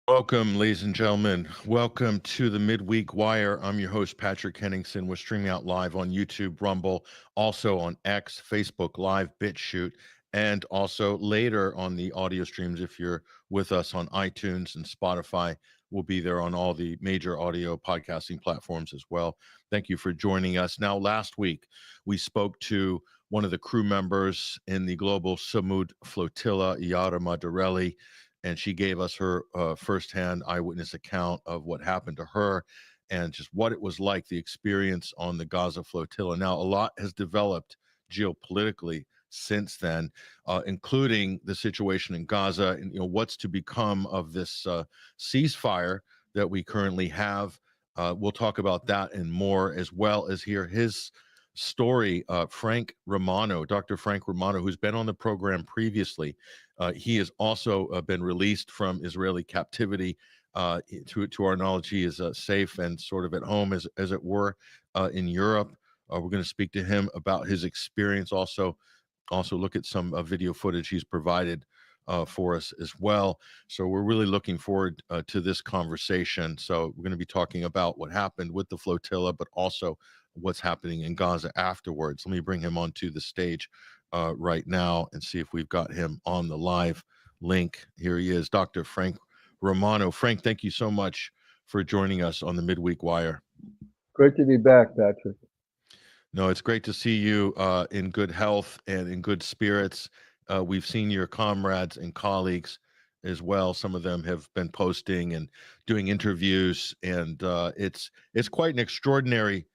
Welcome, ladies and gentlemen. Welcome to the Midweek Wire. I'm your host, Patrick Henningsen. We're streaming out live on YouTube, Rumble, also on X, Facebook Live, BitChute, and also later on the audio streams. If you're with us on iTunes and Spotify, we'll be there on all the major audio podcasting platforms as well. Thank you for joining us. Now, last week, we spoke to one of the crew members in the Global Sumud Flotilla, Yara Madarelli, and she gave us her firsthand eyewitness account of what happened to her and just what it was like, the experience on the Gaza flotilla. Now, a lot has developed geopolitically since then, including the situation in Gaza and what's to become of this ceasefire that we currently have. We'll talk about that and more, as well as hear his story. Frank Romano, Dr. Frank Romano, who's been on the program previously. He has also been released from Israeli captivity. To our knowledge, he is safe and sort of at home, as it were, in Europe. We're going to speak to him about his experience. Also look at some video footage he's provided for us as well. So we're really looking forward to this conversation. So we're going to be talking about what happened with the flotilla, but also what's happening in Gaza afterwards. Let me bring him onto the stage right now and see if we've got him on the live link. Here he is, Dr. Frank Romano. Frank, thank you so much for joining us on the Midweek Wire. Great to be back, Patrick. No, it's great to see you in good health and in good spirits. We've seen your comrades and colleagues as well. Some of them have been posting and doing interviews, and it's quite an extraordinary,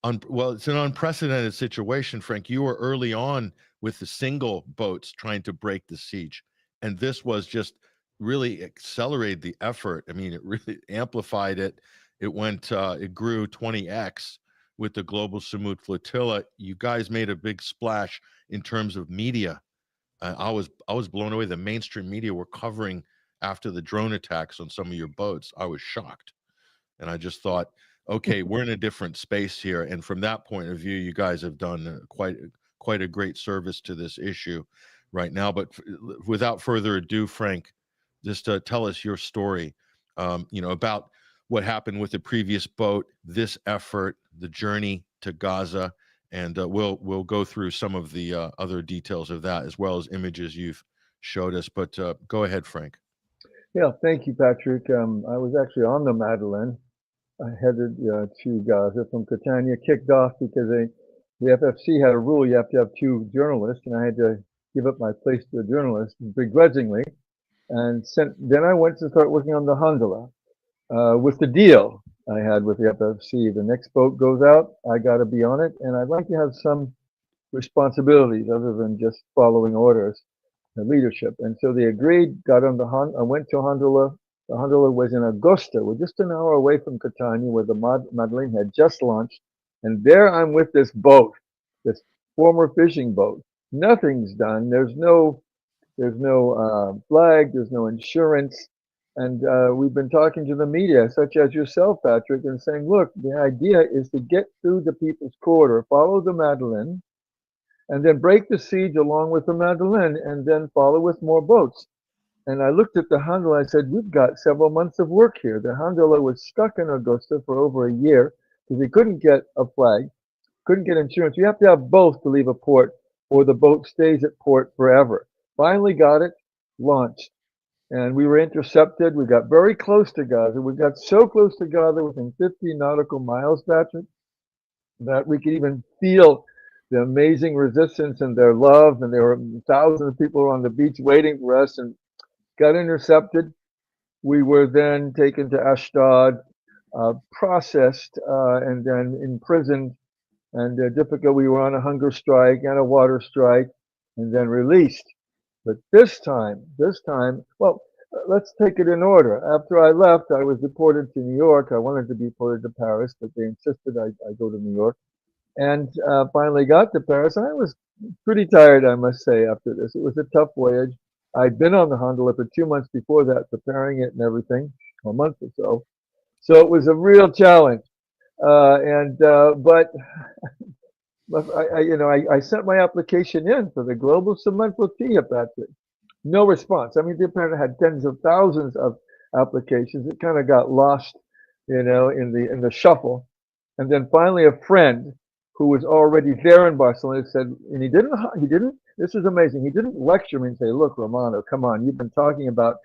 it's an unprecedented situation, Frank. You were early on with the single boats trying to break the siege, and this was just really accelerated the effort. I mean, it really amplified it. It grew 20x with the Global Sumud Flotilla. You guys made a big splash in terms of media. I was blown away. The mainstream media were covering after the drone attacks on some of your boats. I was shocked, and I just thought, okay, we're in a different space here. And from that point of view, you guys have done quite a great service to this issue right now. But without further ado, Frank, just tell us your story, about what happened with the previous boat, this effort, the journey to Gaza, and we'll go through some of the other details of that, as well as images you've showed us. But go ahead, Frank. Yeah, thank you, Patrick. I was actually on the Madeleine. I headed to Gaza from Catania, kicked off because the FFC had a rule you have to have two journalists, and I had to give up my place to a journalist begrudgingly. And then I went to start working on the gondola with the deal I had with the FFC. The next boat goes out, I got to be on it, and I'd like to have some responsibilities other than just following orders and leadership. And so they agreed, got on I went to Honduras. The Honduras was in Augusta. We're just an hour away from Catania, where the Madeleine had just launched. And there I'm with this boat, this former fishing boat. Nothing's done. There's no flag. There's no insurance. And we've been talking to the media, such as yourself, Patrick, and saying, look, the idea is to get through the People's Corridor, follow the Madeleine, and then break the siege along with the Madeleine, and then follow with more boats. And I looked at the gondola. I said, we've got several months of work here. The gondola was stuck in Augusta for over a year because they couldn't get a flag, couldn't get insurance. You have to have both to leave a port, or the boat stays at port forever. Finally got it, launched. And we were intercepted. We got very close to Gaza. We got so close to Gaza, within 50 nautical miles, Patrick, that we could even feel the amazing resistance and their love. And there were thousands of people on the beach waiting for us, and got intercepted. We were then taken to Ashdod, processed and then imprisoned and difficult. We were on a hunger strike and a water strike and then released. But this time, well, let's take it in order. After I left, I was deported to New York. I wanted to be deported to Paris, but they insisted I go to New York. And finally got to Paris. I was pretty tired, I must say, after this. It was a tough voyage. I'd been on the gondola for 2 months before that, preparing it and everything, a month or so. So it was a real challenge. But I sent my application in for the Global Sumud Flotillaand, Patrick. No response. I mean, the apparently had tens of thousands of applications. It kind of got lost, in the shuffle. And then finally, a friend who was already there in Barcelona said, and he didn't. This is amazing. He didn't lecture me and say, "Look, Romano, come on. You've been talking about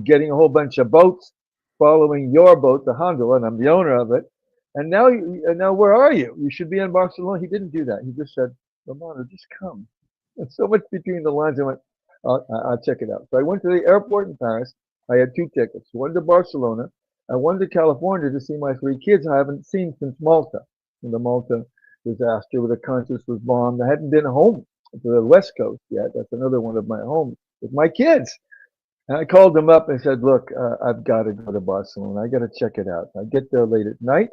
getting a whole bunch of boats, following your boat, the Hondola, and I'm the owner of it. And now where are you? You should be in Barcelona." He didn't do that. He just said, "Romano, just come." And so much between the lines. I went, I'll check it out. So I went to the airport in Paris. I had 2 tickets, one to Barcelona and one to California to see my 3 kids I haven't seen since Malta. In the Malta disaster where the conscience was bombed. I hadn't been home to the West Coast yet. That's another one of my homes with my kids. And I called them up and said, "Look, I've got to go to Barcelona. I got to check it out." I get there late at night.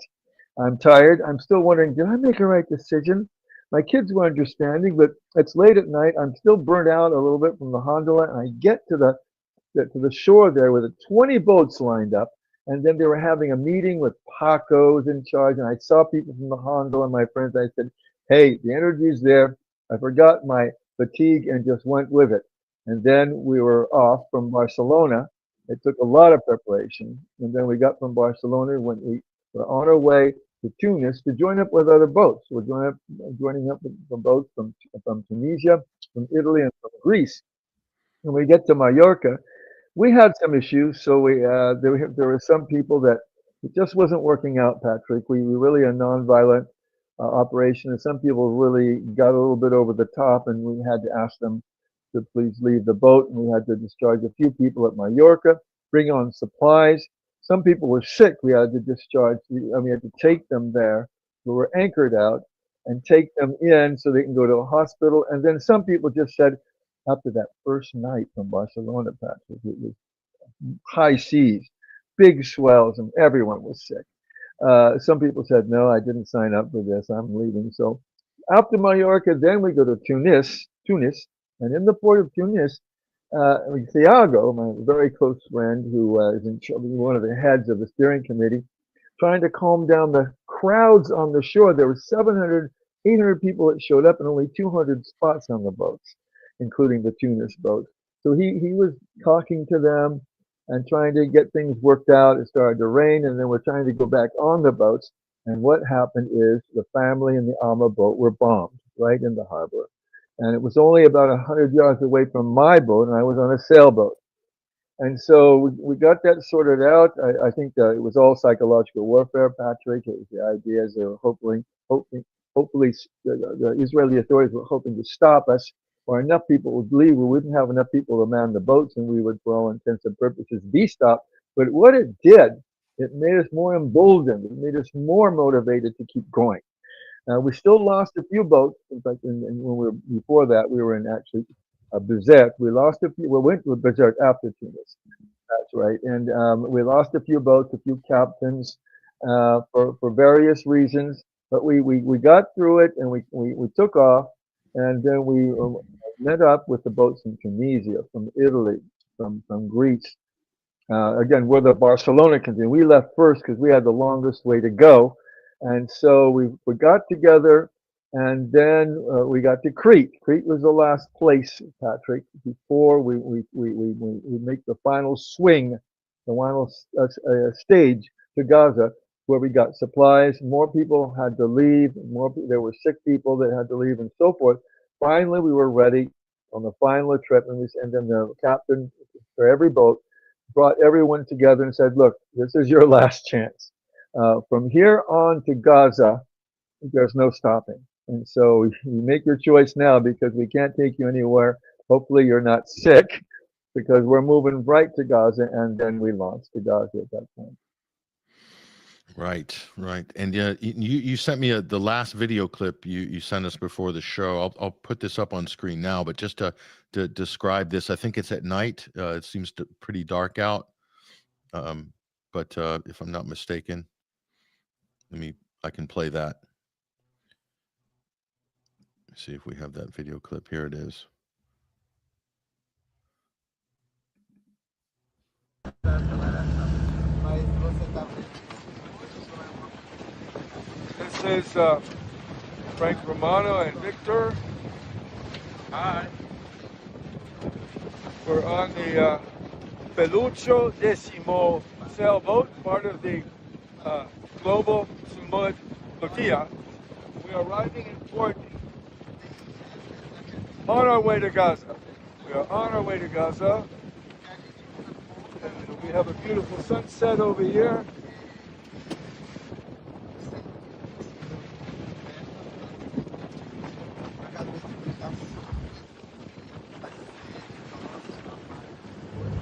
I'm tired. I'm still wondering, did I make a right decision? My kids were understanding, but it's late at night. I'm still burnt out a little bit from the gondola, and I get to the shore there with 20 boats lined up, and then they were having a meeting with Paco's in charge, and I saw people from the gondola, my friends. I said, "Hey, the energy's there. I forgot my fatigue and just went with it." And then we were off from Barcelona. It took a lot of preparation, and then we got from Barcelona when we were on our way to Tunis to join up with other boats. We're joining up with boats from Tunisia, from Italy, and from Greece. When we get to Mallorca, we had some issues. So there were some people that it just wasn't working out, Patrick. We were really a nonviolent operation, and some people really got a little bit over the top, and we had to ask them to please leave the boat, and we had to discharge a few people at Mallorca, bring on supplies. Some people were sick. We had to we had to take them there. We were anchored out and take them in so they can go to a hospital. And then some people just said, after that first night from Barcelona, Patrick, it was high seas, big swells, and everyone was sick. Some people said, "No, I didn't sign up for this. I'm leaving." So after Mallorca, then we go to Tunis, and in the port of Tunis, Thiago, my very close friend, who is one of the heads of the steering committee, trying to calm down the crowds on the shore. There were 700, 800 people that showed up and only 200 spots on the boats, including the Tunis boats. So he was talking to them and trying to get things worked out. It started to rain, and then we're trying to go back on the boats. And what happened is the family in the Alma boat were bombed right in the harbor. And it was only about 100 yards away from my boat, and I was on a sailboat. And so we got that sorted out. I think it was all psychological warfare, Patrick. It was the ideas they were hopefully the Israeli authorities were hoping to stop us, or enough people would leave. We wouldn't have enough people to man the boats, and we would, for all intents and purposes, be stopped. But what it did, it made us more emboldened. It made us more motivated to keep going. We still lost a few boats. In fact, before that, we were in actually Bizerte. We lost a few. We went to Bizerte after Tunis. That's right. And we lost a few boats, a few captains for various reasons. But we got through it, and we took off, and then we met up with the boats from Tunisia, from Italy, from Greece. Again, we're the Barcelona contingent. We left first because we had the longest way to go. And so we got together, and then we got to Crete. Crete was the last place, Patrick, before we make the final swing, the final stage to Gaza, where we got supplies. More people had to leave. There were sick people that had to leave, and so forth. Finally, we were ready on the final trip, and then the captain for every boat brought everyone together and said, "Look, this is your last chance. From here on to Gaza, there's no stopping. And so you make your choice now, because we can't take you anywhere. Hopefully you're not sick, because we're moving right to Gaza." And then we launched to Gaza at that point. Right, right. And yeah, you sent me the last video clip you sent us before the show. I'll put this up on screen now, but just to describe this, I think it's at night. It seems pretty dark out. Um, but if I'm not mistaken, I can play that. Let's see if we have that video clip. Here it is. This is Frank Romano and Victor. Hi. We're on the Pelucho Decimo sailboat, part of the Global Sumud Flotillaand. We are arriving in port on our way to Gaza. We are on our way to Gaza. And we have a beautiful sunset over here.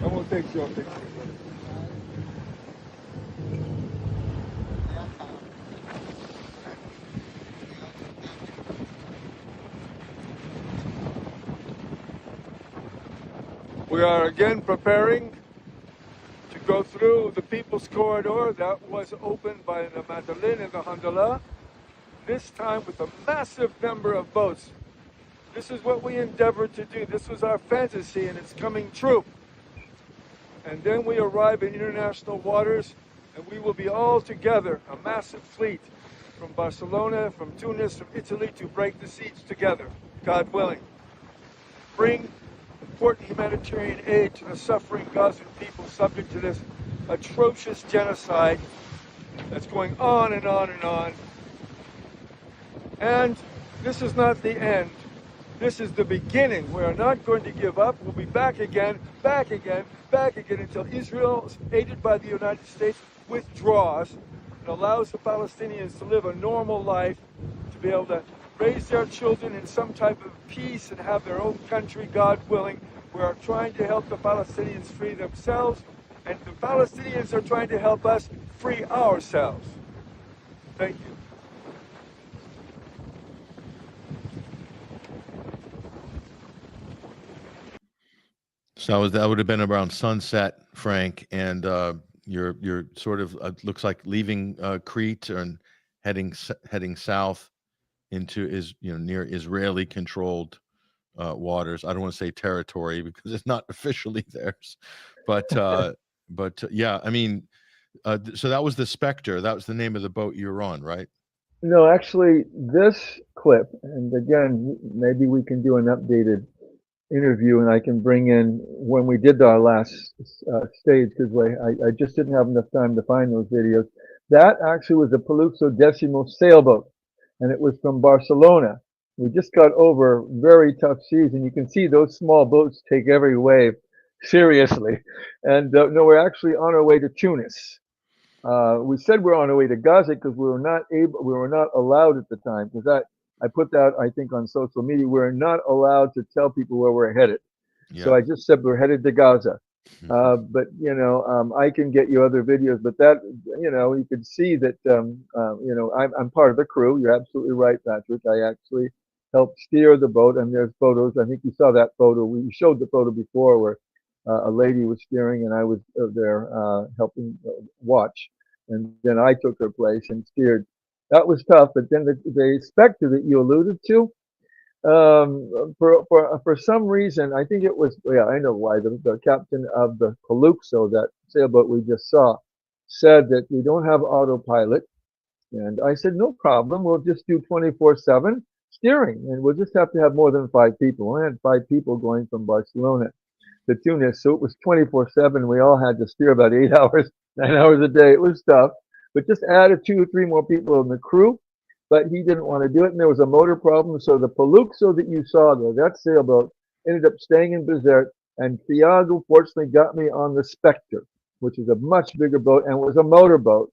I won't take your picture. We are again preparing to go through the People's Corridor that was opened by the Madeleine and the Hondola, this time with a massive number of boats. This is what we endeavored to do. This was our fantasy, and it's coming true. And then we arrive in international waters, and we will be all together, a massive fleet from Barcelona, from Tunis, from Italy, to break the siege together, God willing. Bring important humanitarian aid to the suffering Gazan people subject to this atrocious genocide that's going on and on and on. And this is not the end. This is the beginning. We are not going to give up. We'll be back again, back again, back again until Israel, aided by the United States, withdraws and allows the Palestinians to live a normal life, to be able to raise their children in some type of peace and have their own country, God willing. We are trying to help the Palestinians free themselves, and the Palestinians are trying to help us free ourselves. Thank you. So that would have been around sunset, Frank, and you're sort of looks like leaving Crete and heading south into near Israeli controlled waters. I don't want to say territory because it's not officially theirs, but yeah, I mean, so that was the Spectre. That was the name of the boat you were on, right? No, actually, this clip, and again, maybe we can do an updated interview, and I can bring in when we did our last stage, because I just didn't have enough time to find those videos. That actually was a Paluzzo Decimo sailboat, and it was from Barcelona. We just got over very tough seas, and you can see those small boats take every wave seriously. And no, we're actually on our way to Tunis. We said we're on our way to Gaza because we were not allowed at the time, because I put that, I think, on social media. We're not allowed to tell people where we're headed. Yeah. So I just said we're headed to Gaza. But I can get you other videos. But that, you could see that, I'm part of the crew. You're absolutely right, Patrick. I actually helped steer the boat, and there's photos. I think you saw that photo. We showed the photo before where a lady was steering, and I was there helping watch. And then I took her place and steered. That was tough. But then the Spectre that you alluded to, for some reason, I think it was, yeah, I know why. The captain of the Calypso, that sailboat we just saw, said that we don't have autopilot. And I said, no problem. We'll just do 24/7 steering, and we'll just have to have more than 5 people. I had 5 people going from Barcelona to Tunis, so it was 24/7. We all had to steer about 8 hours, 9 hours a day. It was tough, but just added 2 or 3 more people in the crew. But he didn't want to do it, and there was a motor problem. So the Paluxo that you saw there, that sailboat, ended up staying in Bizerte, and Thiago fortunately got me on the Spectre, which is a much bigger boat and was a motorboat.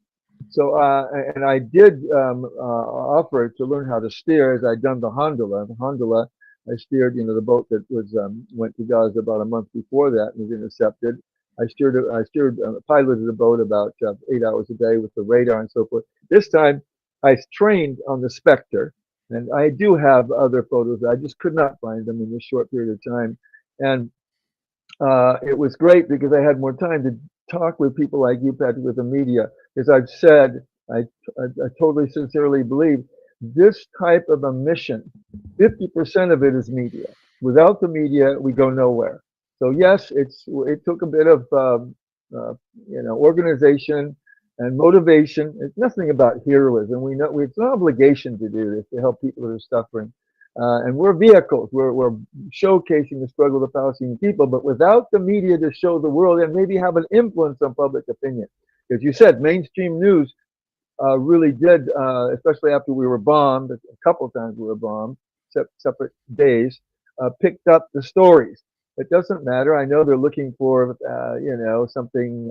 So, and I did offer to learn how to steer, as I'd done the Hondola. The Hondola, I steered, the boat that was went to Gaza about a month before that and was intercepted. piloted a boat about 8 hours a day with the radar and so forth. This time, I trained on the Spectre, and I do have other photos. I just could not find them in this short period of time, and it was great because I had more time to talk with people like you, Patrick, with the media. As I've said, I totally sincerely believe this type of a mission, 50% of it is media. Without the media, we go nowhere. So yes, it took a bit of organization and motivation. It's nothing about heroism. We know it's an obligation to do this to help people who are suffering. And we're vehicles. We're showcasing the struggle of the Palestinian people, but without the media to show the world and maybe have an influence on public opinion. As you said, mainstream news really did, especially after we were bombed, a couple of times we were bombed, separate days, picked up the stories. It doesn't matter. I know they're looking for, something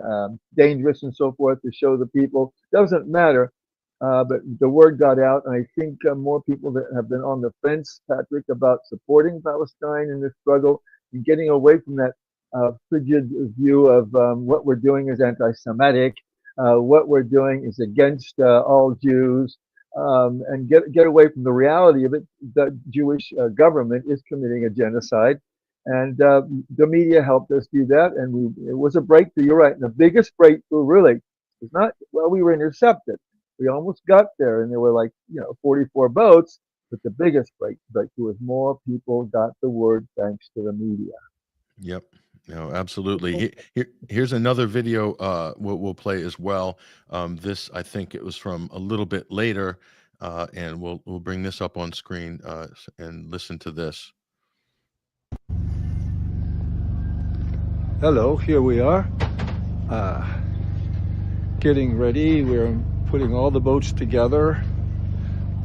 dangerous and so forth to show the people. Doesn't matter. But the word got out, and I think more people that have been on the fence, Patrick, about supporting Palestine in this struggle and getting away from that frigid view of what we're doing is anti-Semitic, what we're doing is against all Jews, and get away from the reality of it. The Jewish government is committing a genocide, and the media helped us do that, and it was a breakthrough. You're right. And the biggest breakthrough really was not, well, we were intercepted. We almost got there, and there were 44 boats. But the biggest breakthrough was more people got the word thanks to the media. Yep. No, absolutely. Here's another video we'll play as well. This, I think it was from a little bit later, and we'll bring this up on screen and listen to this. Hello, here we are. Getting ready. We're putting all the boats together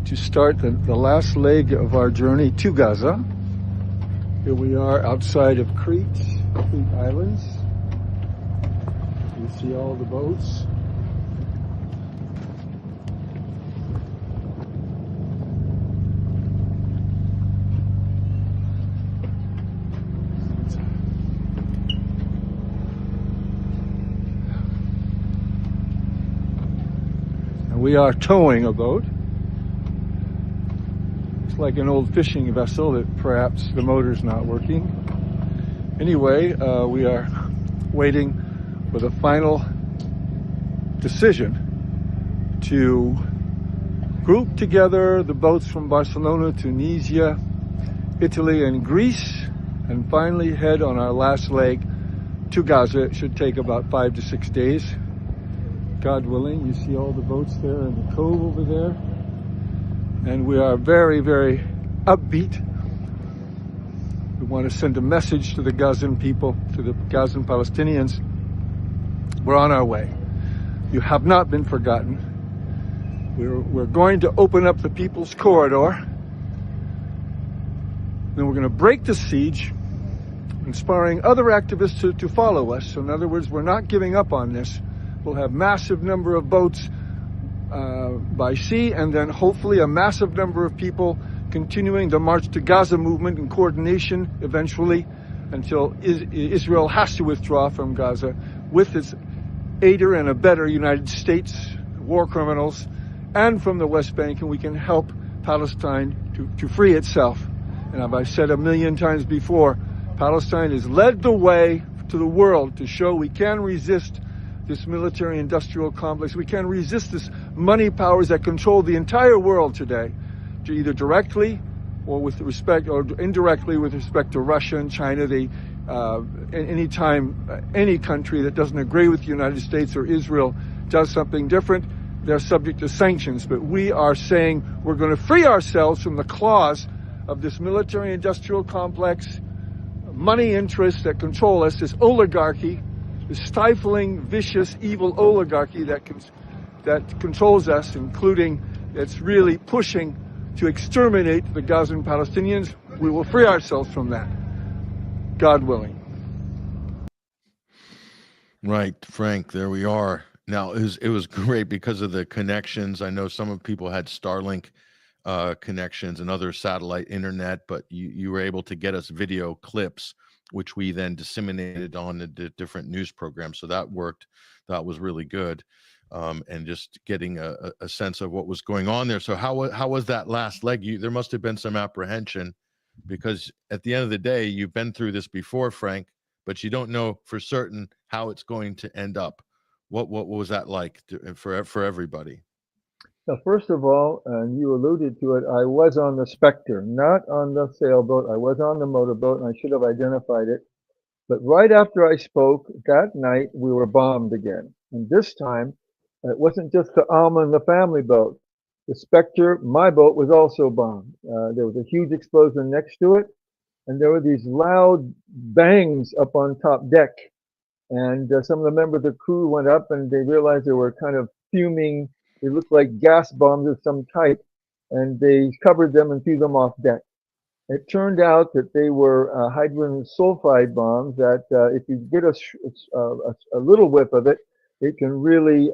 to start the last leg of our journey to Gaza. Here we are outside of Crete Islands. You see all the boats. We are towing a boat. It's like an old fishing vessel that perhaps the motor's not working. Anyway, we are waiting for the final decision to group together the boats from Barcelona, Tunisia, Italy, and Greece, and finally head on our last leg to Gaza. It should take about 5 to 6 days. God willing. You see all the boats there in the cove over there. And we are very, very upbeat. We want to send a message to the Gazan people, to the Gazan Palestinians. We're on our way. You have not been forgotten. We're going to open up the People's Corridor. Then we're going to break the siege, inspiring other activists to follow us. So in other words, we're not giving up on this. We'll have massive number of boats by sea, and then hopefully a massive number of people continuing the March to Gaza movement in coordination eventually until Israel has to withdraw from Gaza with its aider and abettor United States, war criminals, and from the West Bank, and we can help Palestine to free itself. And as I've said a million times before, Palestine has led the way to the world to show we can resist this military-industrial complex. We can resist this money powers that control the entire world today, to either directly or with respect, or indirectly with respect to Russia and China. They, anytime any country that doesn't agree with the United States or Israel does something different, they're subject to sanctions. But we are saying we're going to free ourselves from the claws of this military-industrial complex, money interests that control us, this oligarchy, the stifling, vicious, evil oligarchy that controls us, including that's really pushing to exterminate the Gazan Palestinians. We will free ourselves from that, God willing. Right, Frank, there we are. Now, it was great because of the connections. I know some of people had Starlink connections and other satellite internet, but you were able to get us video clips which we then disseminated on the different news programs. So that worked. That was really good. And just getting a sense of what was going on there. So how was that last leg? There must have been some apprehension, because at the end of the day, you've been through this before, Frank, but you don't know for certain how it's going to end up. What was that like for everybody? Now, first of all, and you alluded to it, I was on the Spectre, not on the sailboat. I was on the motorboat, and I should have identified it. But right after I spoke that night, we were bombed again. And this time, it wasn't just the Alma and the family boat. The Spectre, my boat, was also bombed. There was a huge explosion next to it, and there were these loud bangs up on top deck. And some of the members of the crew went up, and they realized they were kind of fuming. They looked like gas bombs of some type, and they covered them and threw them off deck. It turned out that they were hydrogen sulfide bombs that if you get a little whiff of it, it can really,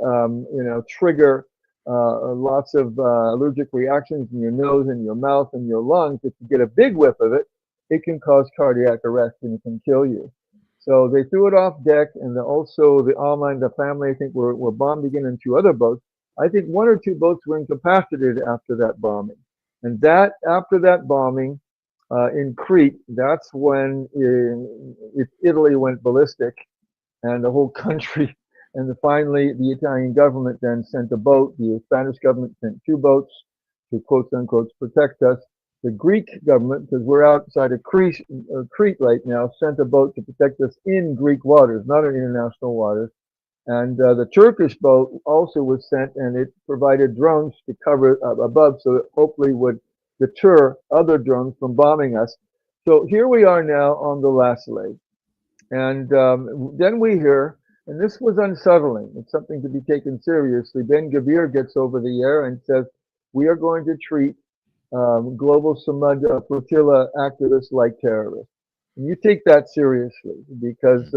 trigger lots of allergic reactions in your nose and your mouth and your lungs. If you get a big whiff of it, it can cause cardiac arrest and it can kill you. So they threw it off deck, and also the Alma and the family, I think, were bombed again in 2 other boats. I think 1 or 2 boats were incapacitated after that bombing. And after that bombing, in Crete, that's when Italy went ballistic, and the whole country. And finally, the Italian government then sent a boat. The Spanish government sent 2 boats to quote unquote protect us. The Greek government, because we're outside of Crete right now, sent a boat to protect us in Greek waters, not in international waters. And the Turkish boat also was sent, and it provided drones to cover above, so it hopefully would deter other drones from bombing us. So here we are now on the last leg. And then we hear, and this was unsettling, it's something to be taken seriously. Ben Gavir gets over the air and says, we are going to treat Global Sumud Flotilla activists like terrorists. And you take that seriously, because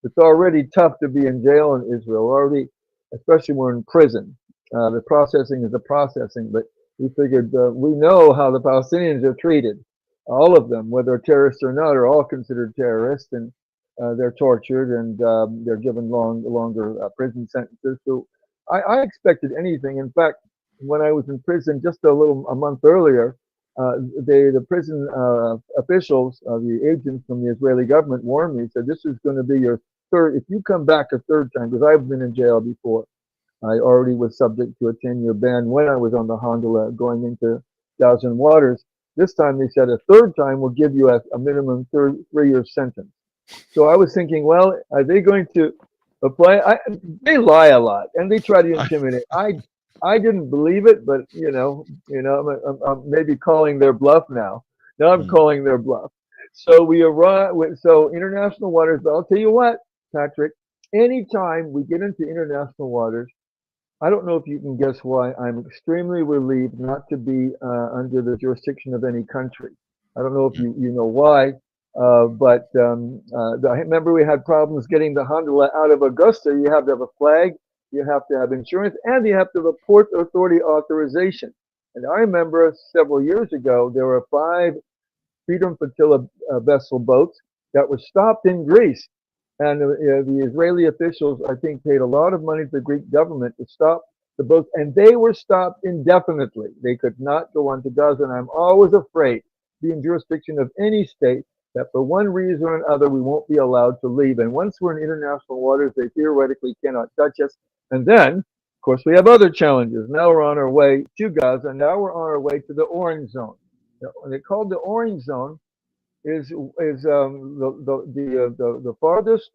it's already tough to be in jail in Israel, already, especially when we're in prison. The processing is the processing, but we figured we know how the Palestinians are treated. All of them, whether terrorists or not, are all considered terrorists, and they're tortured, and they're given longer prison sentences. So I expected anything. In fact, when I was in prison just a month earlier, the prison officials, the agents from the Israeli government, warned me, said this is going to be your third. If you come back a third time, because I've been in jail before, I already was subject to a 10-year ban when I was on the gondola going into Gazan waters. This time they said a third time will give you a minimum 3-year sentence. So I was thinking, well, are they going to apply? They lie a lot and they try to intimidate. I didn't believe it, but I'm maybe calling their bluff now. Now I'm calling their bluff. So we arrive. So international waters. But I'll tell you what, Patrick. Anytime we get into international waters, I don't know if you can guess why I'm extremely relieved not to be under the jurisdiction of any country. I don't know if you know why, but I remember we had problems getting the gondola out of Augusta. You have to have a flag, you have to have insurance, and you have to have a port authority authorization. And I remember several years ago, there were 5 Freedom Flotilla vessel boats that were stopped in Greece. And the Israeli officials, I think, paid a lot of money to the Greek government to stop the boats, and they were stopped indefinitely. They could not go on to Gaza, and I'm always afraid, being jurisdiction of any state, that for one reason or another, we won't be allowed to leave. And once we're in international waters, they theoretically cannot touch us. And then, of course, we have other challenges. Now we're on our way to Gaza. Now we're on our way to the Orange Zone. And they called the Orange Zone is the farthest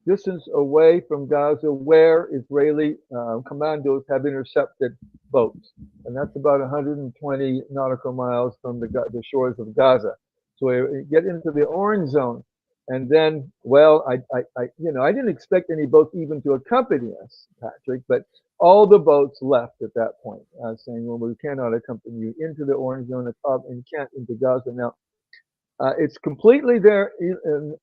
distance away from Gaza where Israeli commandos have intercepted boats, and that's about 120 nautical miles from the shores of Gaza. So we get into the Orange Zone, and then, well, I didn't expect any boats even to accompany us, Patrick, but all the boats left at that point, saying, well, we cannot accompany you into the Orange Zone and you can't into Gaza. Now, it's completely their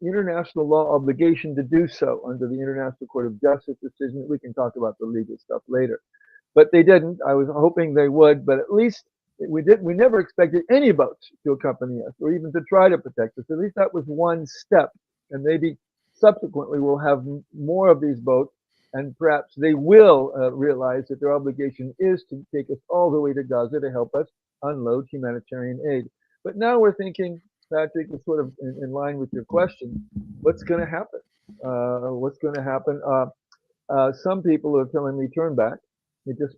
international law obligation to do so under the International Court of Justice decision. We can talk about the legal stuff later, but they didn't. I was hoping they would, but at least we never expected any boats to accompany us or even to try to protect us. At least that was one step and maybe subsequently we'll have more of these boats, and perhaps they will realize that their obligation is to take us all the way to Gaza to help us unload humanitarian aid. But now we're thinking, Patrick, is sort of in line with your question, what's going to happen? What's going to happen? Some people are telling me turn back.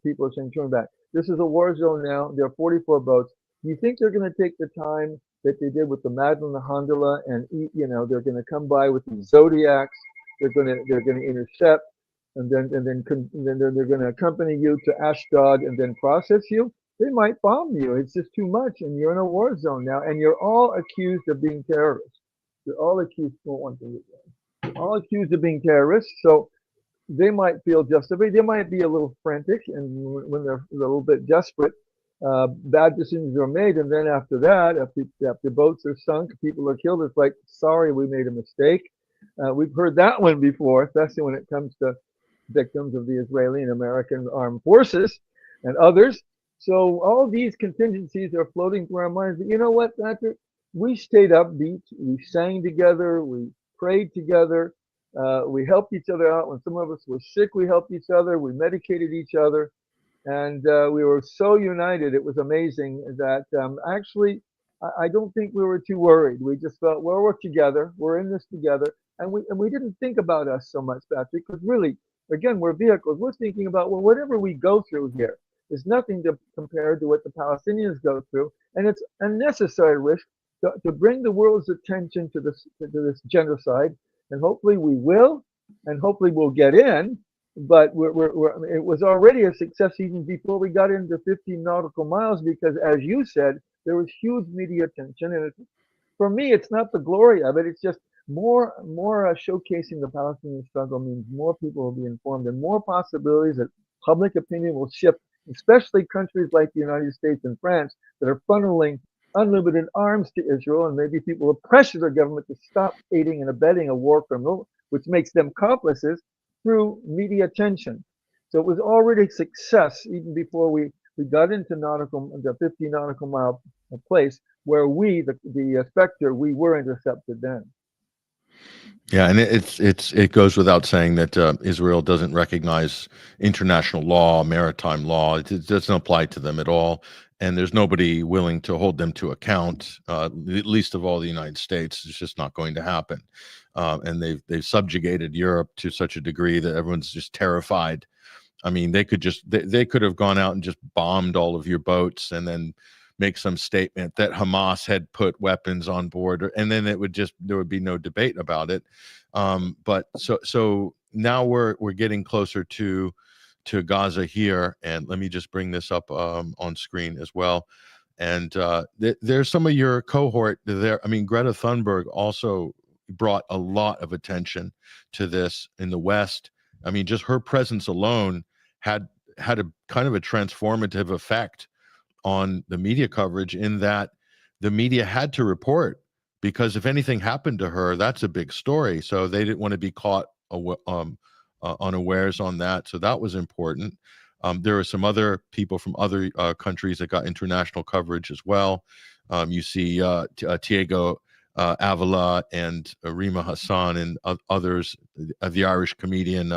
People are saying turn back. This is a war zone now. There are 44 boats. Do you think they're going to take the time that they did with the Madeline and the Hondola and they're going to come by with the Zodiacs? They're going to intercept, and then they're going to accompany you to Ashdod and then process you. They might bomb you. It's just too much, and you're in a war zone now, and you're all accused of being terrorists. You're all accused. You're all accused of being terrorists. So they might feel justified. They might be a little frantic, and when they're a little bit desperate, bad decisions are made, and then after that, after boats are sunk, people are killed. It's like, sorry, we made a mistake. We've heard that one before, especially when it comes to victims of the Israeli and American armed forces and others. So all these contingencies are floating through our minds. But you know what, Patrick? We stayed upbeat. We sang together. We prayed together. We helped each other out. When some of us were sick, we helped each other. We medicated each other. And we were so united. It was amazing that actually, I don't think we were too worried. We just felt, well, we're together. We're in this together. And we didn't think about us so much, Patrick, because really, again, we're vehicles. We're thinking about, well, whatever we go through here is nothing to compare to what the Palestinians go through. And it's unnecessary risk to bring the world's attention to this genocide. And hopefully we will, and hopefully we'll get in. But it was already a success even before we got into 15 nautical miles, because, as you said, there was huge media attention. And for me, it's not the glory of it. It's just more showcasing the Palestinian struggle means more people will be informed, and more possibilities that public opinion will shift, especially countries like the United States and France that are funneling unlimited arms to Israel, and maybe people will pressure their government to stop aiding and abetting a war criminal, which makes them accomplices through media attention. So it was already a success even before we got into the 50 nautical mile place where the Spectre, we were intercepted then. Yeah, and it goes without saying that Israel doesn't recognize international law, maritime law. It doesn't apply to them at all, and there's nobody willing to hold them to account. Least of all the United States. It's just not going to happen. And they've subjugated Europe to such a degree that everyone's just terrified. I mean, they could have gone out and just bombed all of your boats and then make some statement that Hamas had put weapons on board, and then there would be no debate about it. But so now we're getting closer to Gaza here, and let me just bring this up on screen as well. And there's some of your cohort there. I mean, Greta Thunberg also brought a lot of attention to this in the West. I mean, just her presence alone had a kind of a transformative effect on the media coverage, in that the media had to report, because if anything happened to her, that's a big story. So they didn't want to be caught unawares on that. So that was important. There are some other people from other countries that got international coverage as well. You see Tiago Avila and Rima Hassan and others. The Irish comedian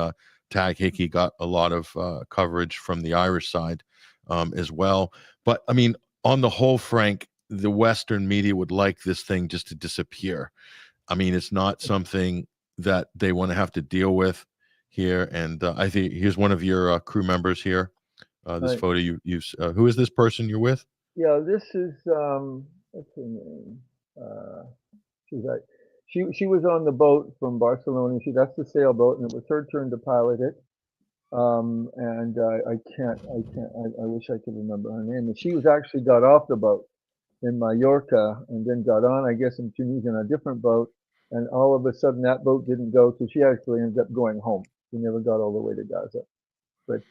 Tag Hickey got a lot of coverage from the Irish side as well. But I mean, on the whole, Frank, the Western media would like this thing just to disappear. I mean, it's not something that they want to have to deal with here. And I think here's one of your crew members here. This Right. photo who is this person you're with? Yeah, this is what's her name? She's like, she was on the boat from Barcelona. That's the sailboat, and it was her turn to pilot it. And I wish I could remember her name. And she actually got off the boat in Mallorca and then got on, I guess, in Tunisia on a different boat. And all of a sudden that boat didn't go, so she actually ended up going home. She never got all the way to Gaza. But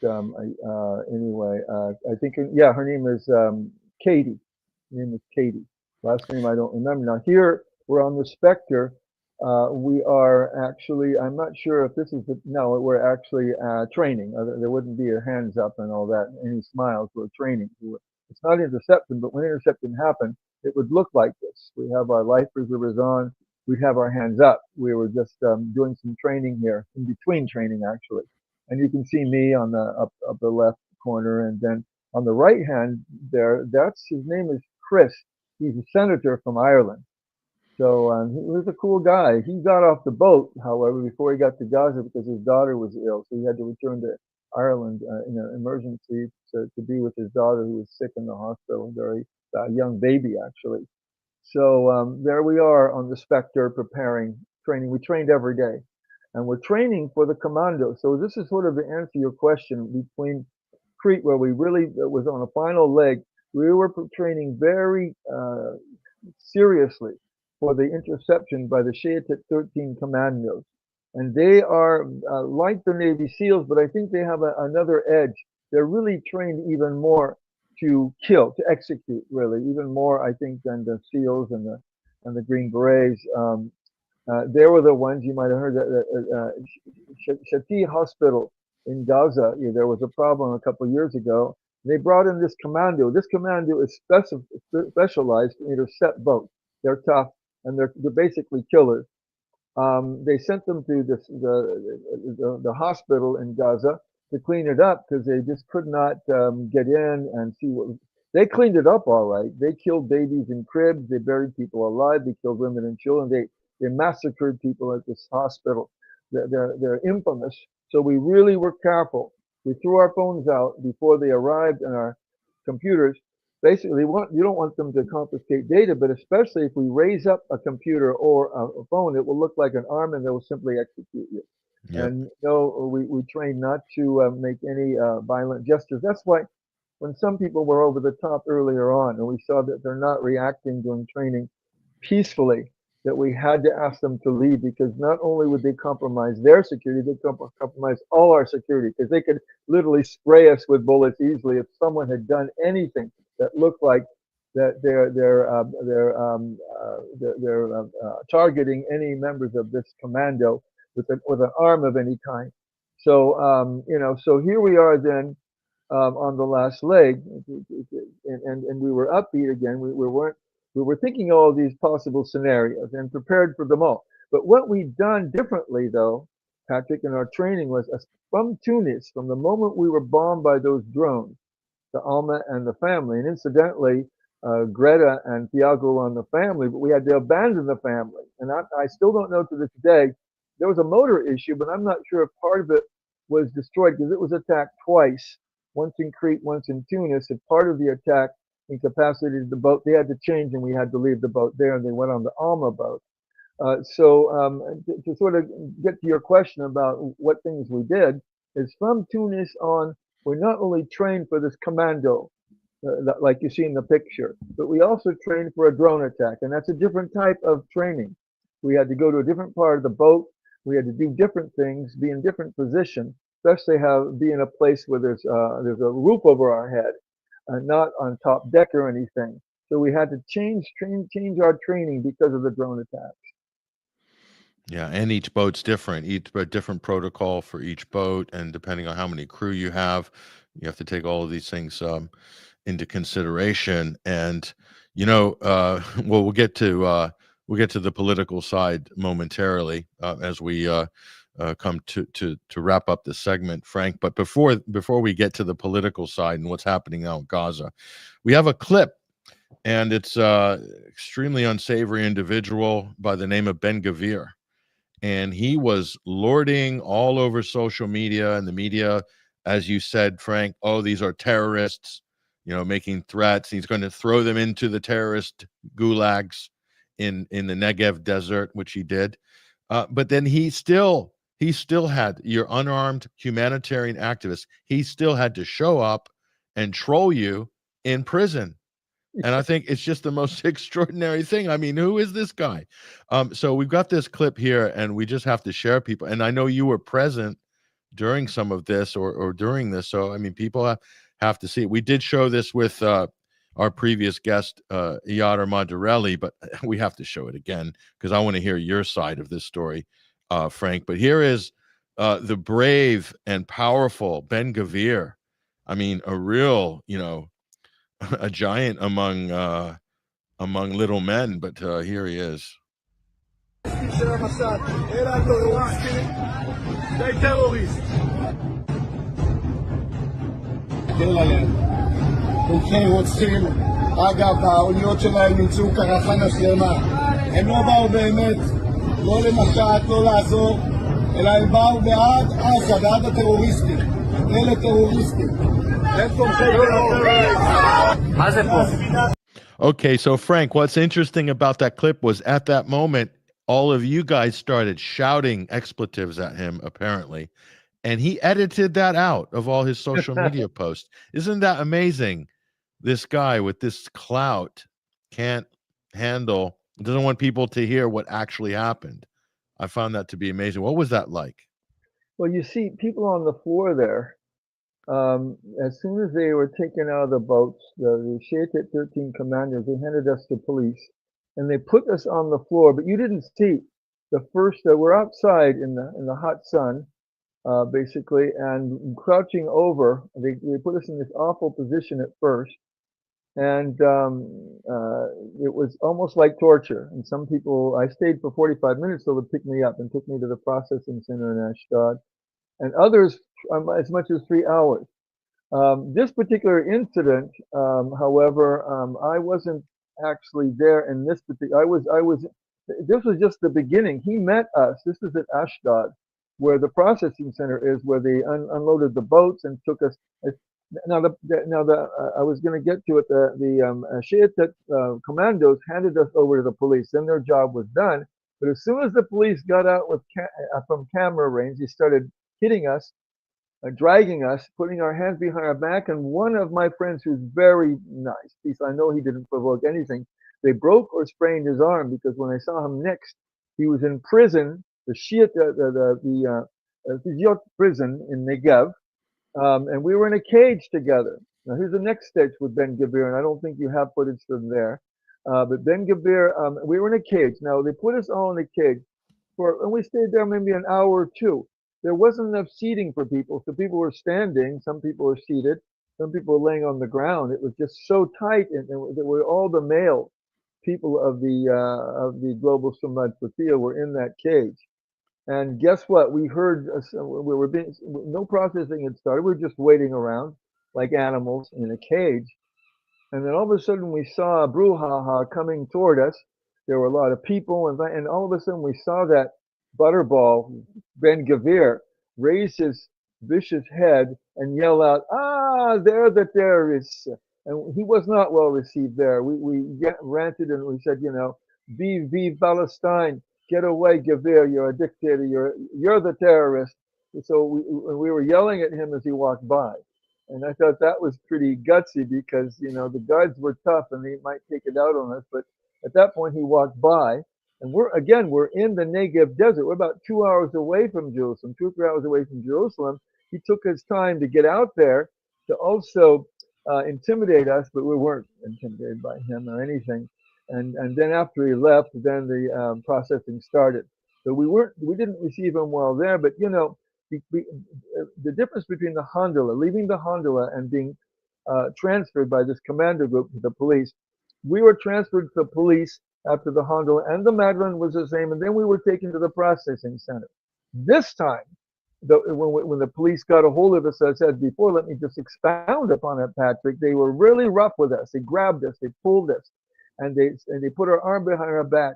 anyway, I think, yeah, her name is Katie. Her name is Katie. Last name I don't remember. Now here we're on the Spectre. We are actually, I'm not sure if this is no, we're actually training. There wouldn't be a hands up and all that, any smiles. We're training. It's not interception, but when interception happened, it would look like this. We have our life preservers on. we'd have our hands up. We were just doing some training here, in between training actually. And you can see me on the upper left corner, and then on the right hand there, his name is Chris. He's a senator from Ireland. So he was a cool guy. He got off the boat, however, before he got to Gaza because his daughter was ill. So he had to return to Ireland in an emergency to be with his daughter who was sick in the hospital, very young baby actually. So there we are on the Spectre preparing, training. We trained every day. And we're training for the commando. So this is sort of the answer to your question between Crete, where we really was on a final leg. We were training very seriously for the interception by the Shayatit 13 commandos. And they are like the Navy SEALs, but I think they have another edge. They're really trained even more to kill, to execute, really, even more, I think, than the SEALs and the Green Berets. They were the ones you might have heard that Shati Hospital in Gaza. There was a problem a couple of years ago. They brought in this commando. This commando is specialized to intercept boats. They're tough and they're basically killers. They sent them to the hospital in Gaza to clean it up because they just could not get in and see what. They cleaned it up all right. They killed babies in cribs. They buried people alive. They killed women and children. They massacred people at this hospital. They're infamous. So we really were careful. We threw our phones out before they arrived and our computers. Basically, you don't want them to confiscate data, but especially if we raise up a computer or a phone, it will look like an arm and they will simply execute you. Yep. And no, we train not to make any violent gestures. That's why when some people were over the top earlier on and we saw that they're not reacting during training peacefully, that we had to ask them to leave because not only would they compromise their security, they'd compromise all our security because they could literally spray us with bullets easily if someone had done anything that looked like that they're targeting any members of this commando with an arm of any kind. So so here we are then on the last leg, and we were upbeat again. We were thinking all of these possible scenarios and prepared for them all. But what we've done differently, though, Patrick, in our training was from Tunis, from the moment we were bombed by those drones, the Alma and the family, and incidentally, Greta and Thiago were on the family, but we had to abandon the family. And I still don't know to this day. There was a motor issue, but I'm not sure if part of it was destroyed because it was attacked twice, once in Crete, once in Tunis. If part of the attack incapacitated the boat, they had to change and we had to leave the boat there and they went on the Alma boat. So to sort of get to your question about what things we did is from Tunis on, we not only trained for this commando, like you see in the picture, but we also trained for a drone attack. And that's a different type of training. We had to go to a different part of the boat. We had to do different things, be in different positions, especially be in a place where there's a roof over our head, not on top deck or anything. So we had to change our training because of the drone attacks. Yeah, and each boat's different. Different protocol for each boat, and depending on how many crew you have to take all of these things into consideration. And well, we'll get to the political side momentarily as we come to wrap up the segment, Frank. But before we get to the political side and what's happening now in Gaza, we have a clip, and it's extremely unsavory individual by the name of Ben Gavir. And he was lording all over social media and the media, as you said, Frank, oh, these are terrorists, making threats. He's going to throw them into the terrorist gulags in the Negev desert, which he did. But then he still had your unarmed humanitarian activists. He still had to show up and troll you in prison. And I think it's just the most extraordinary thing. I mean, who is this guy? So we've got this clip here, and we just have to share people. And I know you were present during some of this or during this. So, I mean, people have to see it. We did show this with our previous guest, Iadar Madarelli, but we have to show it again because I want to hear your side of this story, Frank. But here is the brave and powerful Ben Gavir. I mean, a real, a giant among little men, but here he is. של המסד, אלה הטרוריסטים, די טרוריסט. תן עליהם. תומכי רוצחים, אגב, האוניות שלהם נמצאו קרחנה שלמה. הם לא באו באמת, לא למחאת, לא לעזור, אלא הם באו בעד עזה, בעד הטרוריסטים. אלה טרוריסטים. הם תומכי טרור. מה זה פה? Okay, so Frank, what's interesting about that clip was at that moment, all of you guys started shouting expletives at him, apparently, and he edited that out of all his social media posts. Isn't that amazing? This guy with this clout can't handle, doesn't want people to hear what actually happened. I found that to be amazing. What was that like? Well, you see people on the floor there. As soon as they were taken out of the boats, the Shatit 13 commanders, they handed us to police, and they put us on the floor. But you didn't see the first. We're outside in the hot sun, basically, and crouching over. They put us in this awful position at first, and it was almost like torture. And some people, I stayed for 45 minutes, so they picked me up and took me to the processing center in Ashdod, and others as much as 3 hours. This particular incident, however, I wasn't actually there in this particular. This was just the beginning. He met us. This is at Ashdod, where the processing center is, where they unloaded the boats and took us. I was going to get to it. The Shiite commandos handed us over to the police. Then their job was done. But as soon as the police got out from camera range, they started hitting us, dragging us, putting our hands behind our back. And one of my friends, who's very nice, I know he didn't provoke anything, they broke or sprained his arm, because when I saw him next, he was in prison, the Shiite, the prison in Negev, and we were in a cage together. Now here's the next sketch with Ben Gavir, and I don't think you have footage from there. But Ben Gavir, we were in a cage. Now they put us all in a cage and we stayed there maybe an hour or two. There wasn't enough seating for people, so people were standing, some people were seated, some people were laying on the ground. It was just so tight, and there were all the male people of the Global Sumud Flotillaand were in that cage. And guess what? We heard no processing had started. We were just waiting around like animals in a cage. And then all of a sudden we saw a brouhaha coming toward us. There were a lot of people, and all of a sudden we saw that butterball, Ben Gavir, raise his vicious head and yell out, "Ah, they're the terrorists!" And he was not well received there. We ranted and we said, vive Palestine, get away, Gavir, you're a dictator, you're the terrorist. So we were yelling at him as he walked by. And I thought that was pretty gutsy, because, the guards were tough and they might take it out on us. But at that point he walked by. And we're in the Negev desert. We're about 2 hours away from Jerusalem, 2 or 3 hours away from Jerusalem. He took his time to get out there to also intimidate us, but we weren't intimidated by him or anything. And then after he left, then the processing started. So we didn't receive him well there. But the difference between the Hondulla, leaving the Hondulla and being transferred by this commander group to the police, we were transferred to the police after the Hondulla, and the Madeleine was the same, and then we were taken to the processing center. This time, when the police got a hold of us, as I said before, let me just expound upon it, Patrick. They were really rough with us. They grabbed us, they pulled us, and they put our arm behind our back,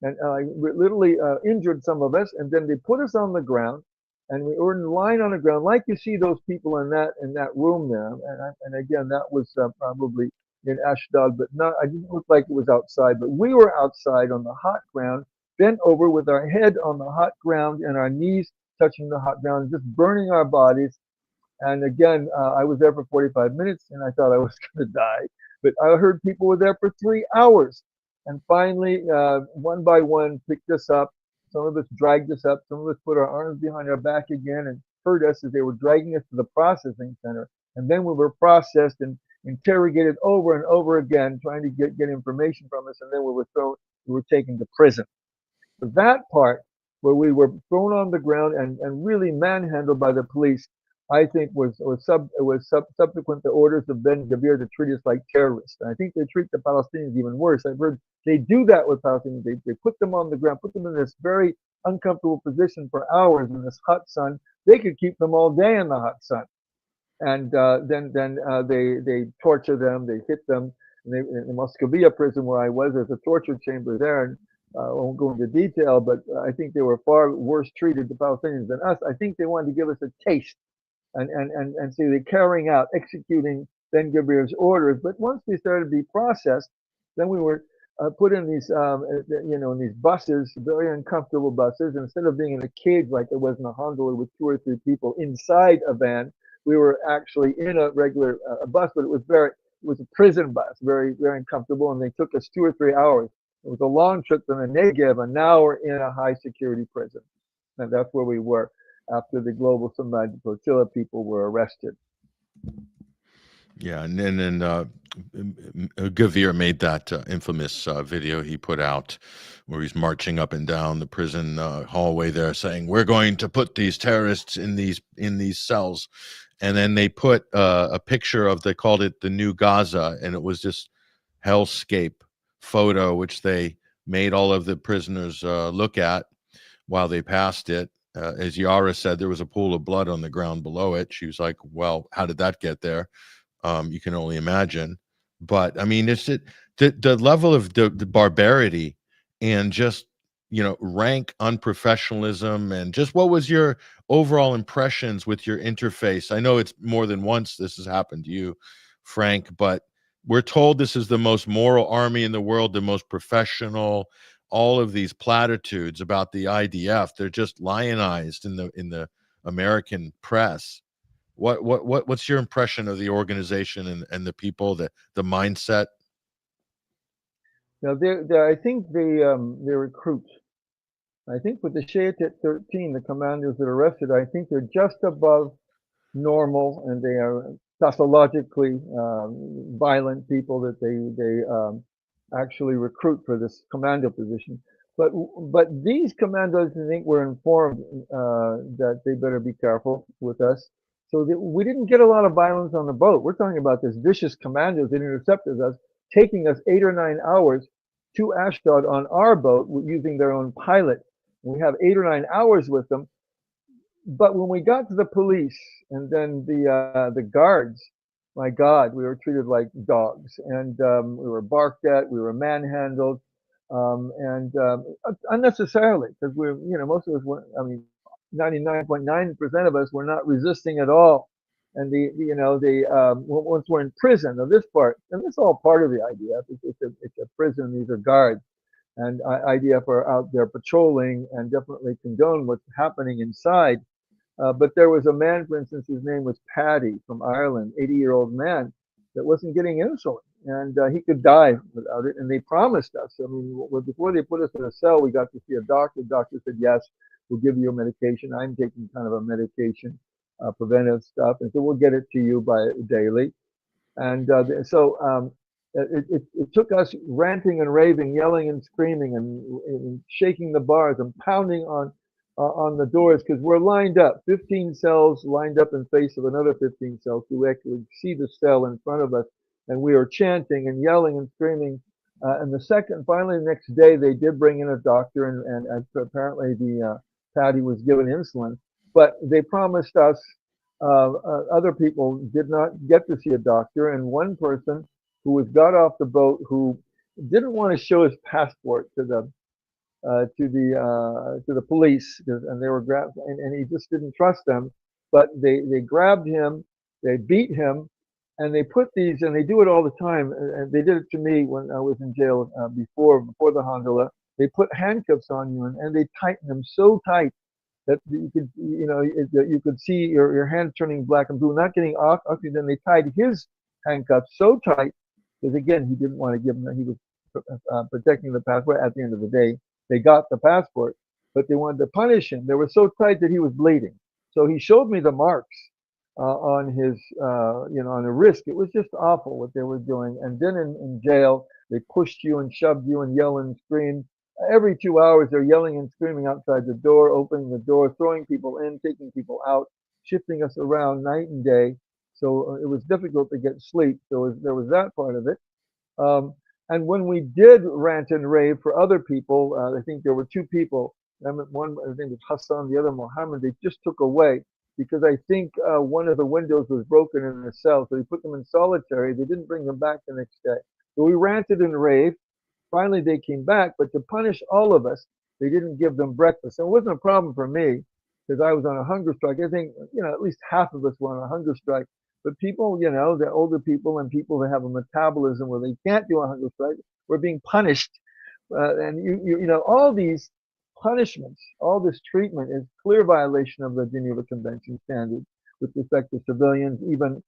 and literally injured some of us. And then they put us on the ground, and we were in line on the ground, like you see those people in that room there. And again, that was probably in Ashdod, but I didn't look like it was outside, but we were outside on the hot ground, bent over with our head on the hot ground and our knees touching the hot ground, just burning our bodies. And again, I was there for 45 minutes, and I thought I was going to die. But I heard people were there for 3 hours. And finally, one by one, picked us up. Some of us dragged us up. Some of us put our arms behind our back again and hurt us as they were dragging us to the processing center. And then we were processed and interrogated over and over again, trying to get information from us, and then we were taken to prison. But that part where we were thrown on the ground and really manhandled by the police, I think subsequent to orders of Ben Gavir to treat us like terrorists. And I think they treat the Palestinians even worse. I've heard they do that with Palestinians. They put them on the ground, put them in this very uncomfortable position for hours in this hot sun. They could keep them all day in the hot sun, and then they torture them, they hit them. And in the Moscovia prison where I was, there's a torture chamber there, and I won't go into detail, but I think they were far worse treated, the Palestinians, than us. I think they wanted to give us a taste, and so they're carrying out, executing Ben Gavir's orders. But once they started to be processed, then we were put in these, in these buses, very uncomfortable buses. And instead of being in a cage like it was in a gondola with 2 or 3 people inside a van, we were actually in a regular bus, but it was a prison bus, very, very uncomfortable. And they took us 2 or 3 hours. It was a long trip from the Negev, and now we're in a high security prison. And that's where we were after the Global Sumud Flotilla people were arrested. Yeah, and then Gavir made that infamous video he put out where he's marching up and down the prison hallway there saying, "We're going to put these terrorists in these cells." And then they put a picture of, they called it the new Gaza, and it was this hellscape photo which they made all of the prisoners look at while they passed it. As Yara said, there was a pool of blood on the ground below it. She was like, well, how did that get there? You can only imagine. But I mean, it's the level of the barbarity and just, rank unprofessionalism. And just, what was your overall impressions with your interface? I know it's more than once this has happened to you, Frank, but we're told this is the most moral army in the world, the most professional. All of these platitudes about the IDF, they're just lionized in the American press. What's your impression of the organization and the people, the mindset? Now, I think they recruit. I think with the Shayatit 13, the commanders that are arrested, I think they're just above normal, and they are pathologically violent people that they actually recruit for this commando position. But these commandos, I think, were informed that they better be careful with us. So we didn't get a lot of violence on the boat. We're talking about this vicious commandos that intercepted us, taking us 8 or 9 hours to Ashdod on our boat using their own pilot. We have 8 or 9 hours with them. But when we got to the police and then the guards, my God, we were treated like dogs, and we were barked at, we were manhandled, and unnecessarily, because most of us were, 99.9% of us were not resisting at all. And once we're in prison, now this part, and this is all part of the IDF, it's a prison, these are guards, and IDF are out there patrolling and definitely condone what's happening inside. But there was a man, for instance, his name was Paddy from Ireland, 80-year-old man, that wasn't getting insulin, and he could die without it. And they promised us, before they put us in a cell, we got to see a doctor. The doctor said, yes, we'll give you a medication. I'm taking kind of a medication, preventive stuff, and so we'll get it to you by daily. And it took us ranting and raving, yelling and screaming, and shaking the bars and pounding on the doors, because we're lined up, 15 cells lined up in face of another 15 cells. So we actually see the cell in front of us, and we are chanting and yelling and screaming. And finally, the next day, they did bring in a doctor, and apparently the Patty was given insulin. But they promised us, other people did not get to see a doctor, and one person who got off the boat who didn't want to show his passport to the police, and they were grabbed, and he just didn't trust them. But they grabbed him, they beat him, and they put these, and they do it all the time. And they did it to me when I was in jail before the gondola. They put handcuffs on you, and they tighten them so tight that you could see your hand turning black and blue, not getting oxygen. Then they tied his handcuffs so tight, because again, he didn't want to give them. He was protecting the passport. At the end of the day, they got the passport, but they wanted to punish him. They were so tight that he was bleeding. So he showed me the marks on his, on the wrist. It was just awful what they were doing. And then in jail, they pushed you and shoved you and yelled and screamed. Every 2 hours, they're yelling and screaming outside the door, opening the door, throwing people in, taking people out, shifting us around night and day. So it was difficult to get sleep. There was that part of it. And when we did rant and rave for other people, I think there were two people. One, I think it was Hassan, the other Mohammed. They just took away because I think one of the windows was broken in the cell, so they put them in solitary. They didn't bring them back the next day. So we ranted and raved. Finally, they came back, but to punish all of us, they didn't give them breakfast. And it wasn't a problem for me because I was on a hunger strike. I think, at least half of us were on a hunger strike. But people, the older people and people that have a metabolism where they can't do a hunger strike, were being punished. And all these punishments, all this treatment is clear violation of the Geneva Convention standards with respect to civilians, even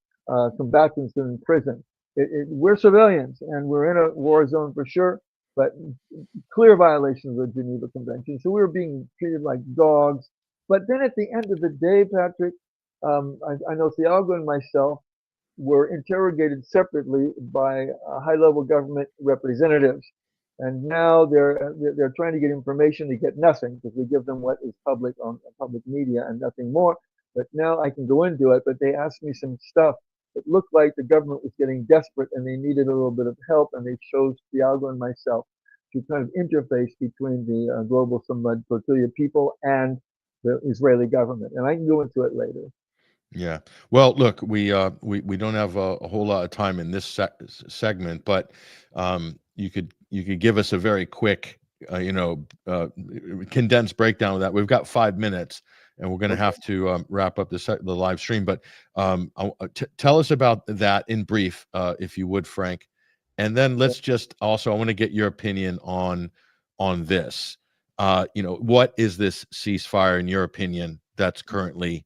combatants in prison. We're civilians and we're in a war zone for sure, but clear violations of the Geneva Convention. So we were being treated like dogs. But then at the end of the day, Patrick, I know Thiago and myself were interrogated separately by high-level government representatives, and now they're trying to get information. They get nothing because we give them what is public on public media and nothing more. But now I can go into it. But they asked me some stuff. It looked like the government was getting desperate and they needed a little bit of help, and they chose Thiago and myself to kind of interface between the Global Sumud Flotilla people and the Israeli government. And I can go into it later. Yeah. Well, look, we don't have a whole lot of time in this segment, but you could give us a very quick, condensed breakdown of that. We've got 5 minutes, and we're going to have to wrap up the live stream. But tell us about that in brief, if you would, Frank, and then let's just also I want to get your opinion on this. What is this ceasefire in your opinion that's currently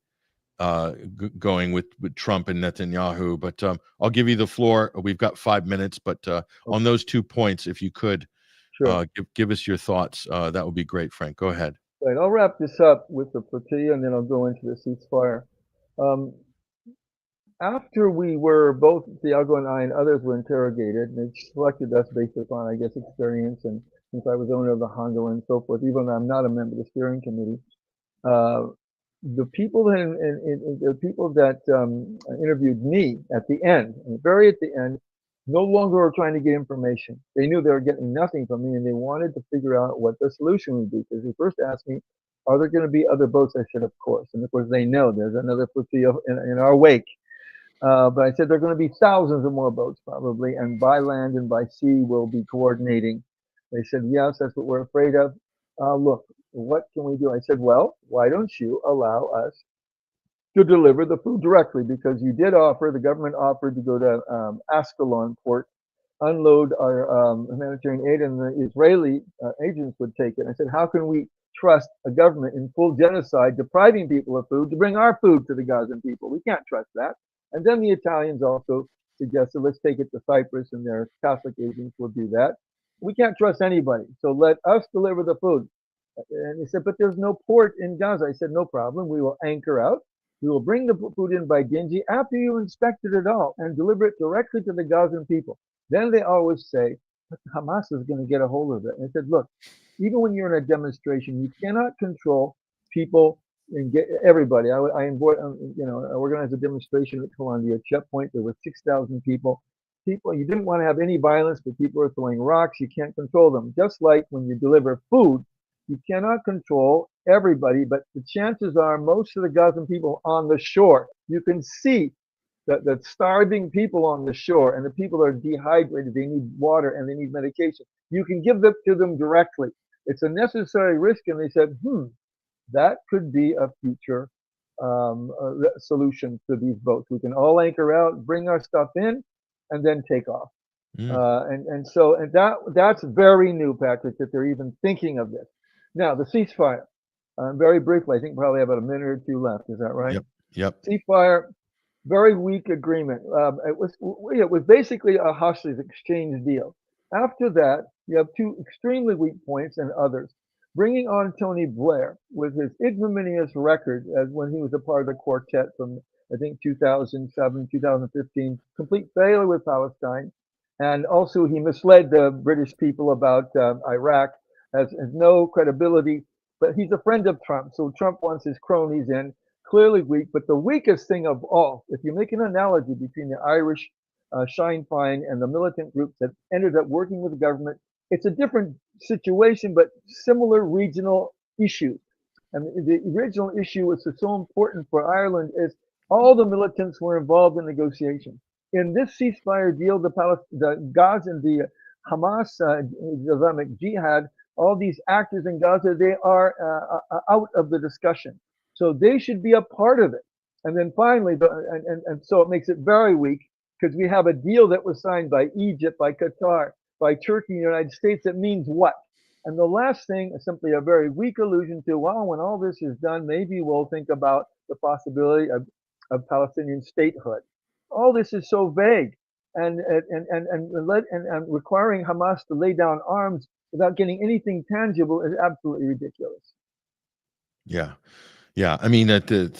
going with Trump and Netanyahu? But I'll give you the floor. We've got 5 minutes, but on those 2 points, if you could give us your thoughts, that would be great, Frank. Go ahead. Right, I'll wrap this up with the flotilla, and then I'll go into the ceasefire. After we were both, Thiago and I and others were interrogated, and they selected us based upon, I guess, experience, and since I was owner of the Honda and so forth, even though I'm not a member of the steering committee, the people that interviewed me at the end, very at the end, no longer were trying to get information. They knew they were getting nothing from me, and they wanted to figure out what the solution would be. Because they first asked me, "Are there going to be other boats?" I said, "Of course." And of course, they know there's another flotilla in our wake. But I said there are going to be thousands of more boats probably, and by land and by sea we'll be coordinating. They said, "Yes, that's what we're afraid of." Look, what can we do? I said, well, why don't you allow us to deliver the food directly? Because you did offer, the government offered to go to Escalation port, unload our humanitarian aid, and the Israeli agents would take it. I said, how can we trust a government in full genocide, depriving people of food, to bring our food to the Gazan people? We can't trust that. And then the Italians also suggested, let's take it to Cyprus, and their Catholic agents will do that. We can't trust anybody, so let us deliver the food. And he said, but there's no port in Gaza. I said, no problem. We will anchor out. We will bring the food in by Dingy after you inspected it all and deliver it directly to the Gazan people. Then they always say, but Hamas is going to get a hold of it. And I said, look, even when you're in a demonstration, you cannot control people and get everybody. I organized a demonstration at Columbia checkpoint. There were 6,000 people. You didn't want to have any violence, but people are throwing rocks. You can't control them. Just like when you deliver food, you cannot control everybody, but the chances are most of the Gazan people on the shore, you can see that starving people on the shore, and the people are dehydrated, they need water and they need medication. You can give that to them directly. It's a necessary risk, and they said, that could be a future solution to these boats. We can all anchor out, bring our stuff in, and then take off. So that's very new, Patrick, that they're even thinking of this. Now, the ceasefire, very briefly, I think probably about a minute or two left. Is that right? Yep. Ceasefire, very weak agreement. It was basically a hostage exchange deal. After that, you have two extremely weak points and others. Bringing on Tony Blair with his ignominious record as when he was a part of the quartet from, I think, 2007, 2015, complete failure with Palestine. And also he misled the British people about Iraq, has no credibility, but he's a friend of Trump. So Trump wants his cronies in. clearly weak. But the weakest thing of all, if you make an analogy between the Irish Sinn Féin and the militant groups that ended up working with the government, it's a different situation, but similar regional issues. And the original issue was so important for Ireland is all the militants were involved in negotiations. In this ceasefire deal, the Gaza and the Hamas, Islamic Jihad, all these actors in Gaza, they are out of the discussion. So they should be a part of it. And then finally, and so it makes it very weak because we have a deal that was signed by Egypt, by Qatar, by Turkey, and the United States that means what? And the last thing is simply a very weak allusion to, well, when all this is done, maybe we'll think about the possibility of Palestinian statehood. All this is so vague, and requiring Hamas to lay down arms without getting anything tangible is absolutely ridiculous. Yeah. Yeah, I mean, let me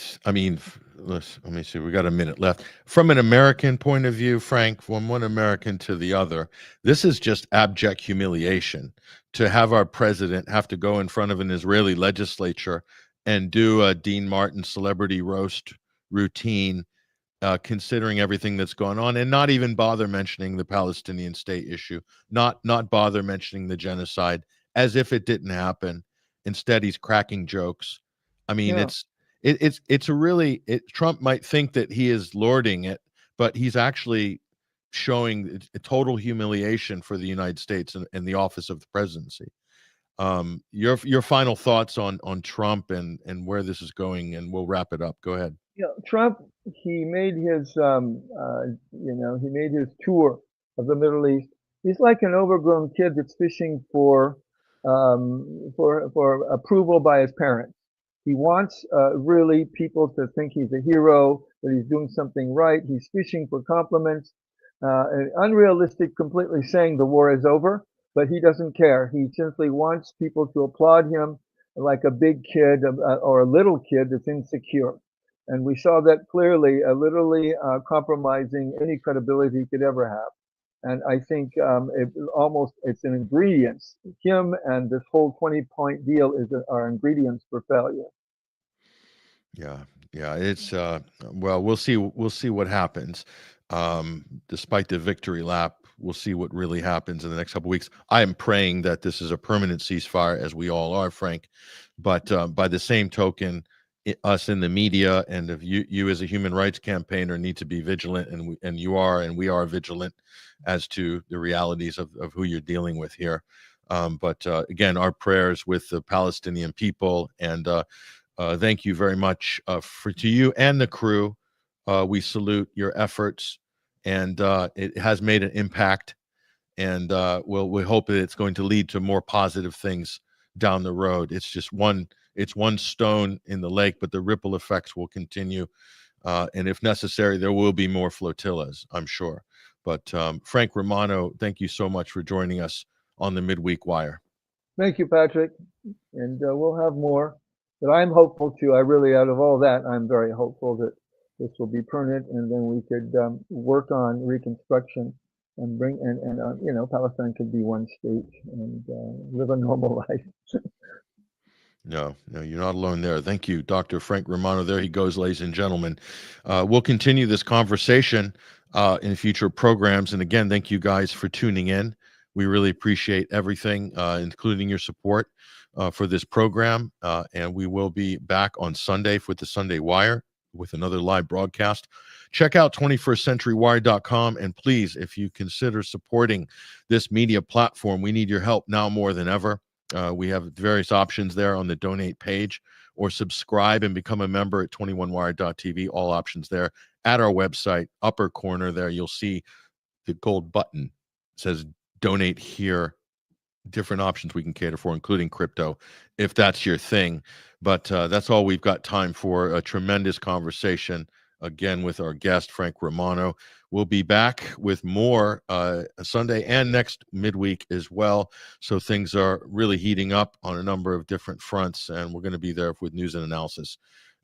see. We got a minute left. From an American point of view, Frank, from one American to the other, this is just abject humiliation to have our president have to go in front of an Israeli legislature and do a Dean Martin celebrity roast routine, considering everything that's going on, and not even bother mentioning the Palestinian state issue, not bother mentioning the genocide, as if it didn't happen. Instead, he's cracking jokes. I mean, Yeah. it's a really, Trump might think that he is lording it, but he's actually showing a total humiliation for the United States and the office of the presidency. Your final thoughts on Trump and where this is going, and we'll wrap it up. Go ahead. Yeah, Trump, he made his he made his tour of the Middle East. He's like an overgrown kid that's fishing for approval by his parents. He wants really people to think he's a hero, that he's doing something right. He's fishing for compliments, and unrealistic, completely saying the war is over, but he doesn't care. He simply wants people to applaud him like a big kid or a little kid that's insecure. And we saw that clearly, literally compromising any credibility he could ever have. And I think it's an ingredient. Him and this whole 20-point deal are ingredients for failure. Yeah, it's well, we'll see what happens. Despite the victory lap, we'll see what really happens in the next couple of weeks. I am praying that this is a permanent ceasefire, as we all are, Frank. But by the same token, us in the media and if you as a human rights campaigner need to be vigilant, and you are, and we are vigilant as to the realities of who you're dealing with here. But again, our prayers with the Palestinian people, and thank you very much to you and the crew. We salute your efforts, and it has made an impact, and we hope that it's going to lead to more positive things down the road. It's just one stone in the lake, but the ripple effects will continue. And if necessary, there will be more flotillas, I'm sure. But Frank Romano, thank you so much for joining us on the Midweek Wire. Thank you, Patrick. And we'll have more. But I'm hopeful too. Out of all that, I'm very hopeful that this will be permanent, and then we could work on reconstruction and Palestine could be one state and live a normal life. No, you're not alone there. Thank you, Dr. Frank Romano. There he goes, ladies and gentlemen. We'll continue this conversation in future programs. And again, thank you guys for tuning in. We really appreciate everything, including your support for this program. And we will be back on Sunday with the Sunday Wire with another live broadcast. Check out 21stcenturywire.com. And please, if you consider supporting this media platform, we need your help now more than ever. We have various options there on the donate page, or subscribe and become a member at 21wire.tv. All options there. At our website, upper corner there, you'll see the gold button. It says donate here. Different options we can cater for, including crypto, if that's your thing. But that's all we've got time for. A tremendous conversation, again, with our guest, Frank Romano. We'll be back with more Sunday and next midweek as well. So things are really heating up on a number of different fronts, and we're going to be there with news and analysis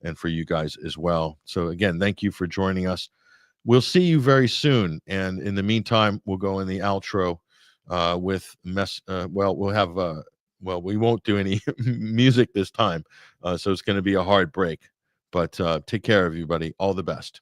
and for you guys as well. So again, thank you for joining us. We'll see you very soon. And in the meantime, we'll go in the outro with we won't do any music this time. So it's going to be a hard break. But take care, everybody. All the best.